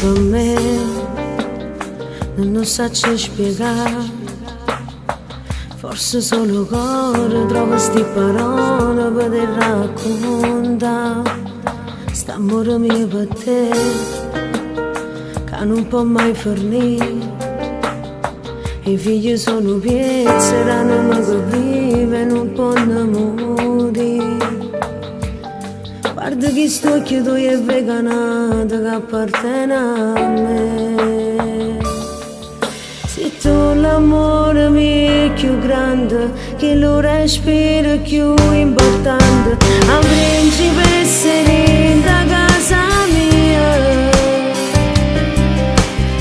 per me, non so ci spiegare. Forse solo cuore trova sti parole per te raccontare. St'amore mio per te, che non può mai fornire. I figli sono piezze, l'anima che vive non può morire. Guarda che sto occhio tu è veganato che appartiene a me. Se tu l'amore mio è più grande, che lo respiro più importante, a principessa da casa mia.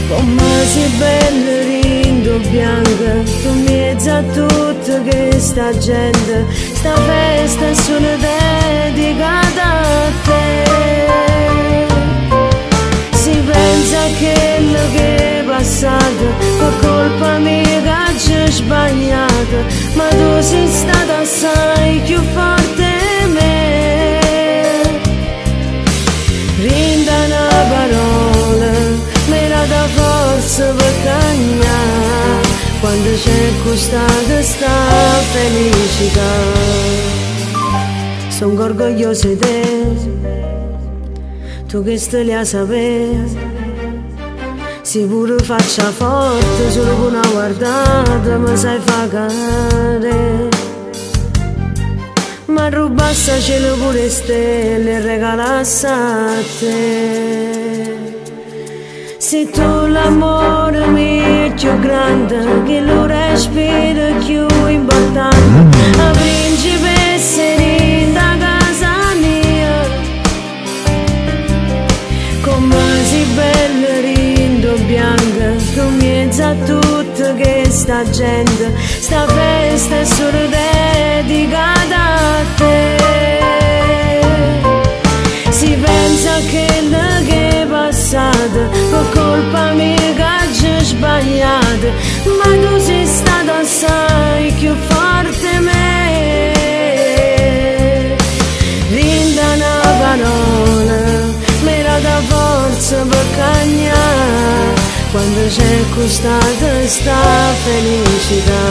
Come sei bella rindo bianca, tu mezzo a tutta questa gente, sta festa è solo dedicata a te. Si pensa che quello che è passato per colpa mia che ci sbagliato, ma tu sei stata assai più forte di me. Rinda una parola, mi dà forza per cagnare, quando c'è costata sta felicità. Sono orgogliosa di te, tu che stai a sapere. Se pure faccia forte, solo con una guardata mi sai fare. Ma rubassa cielo pure stelle e regalassa a te. Se tu l'amore mio è più grande, che lo respiro più importante, la principessa da casa mia. Come sei bella rindo bianca, tu mezzo a tutta questa gente, sta festa è solo dedicata a te. Si pensa che che è passato per colpa mia che ci sbagliato, ma tu sei stata assai più forte di me. Rinda una parola, mi dà forza per cagnare, quando c'è costata sta felicità.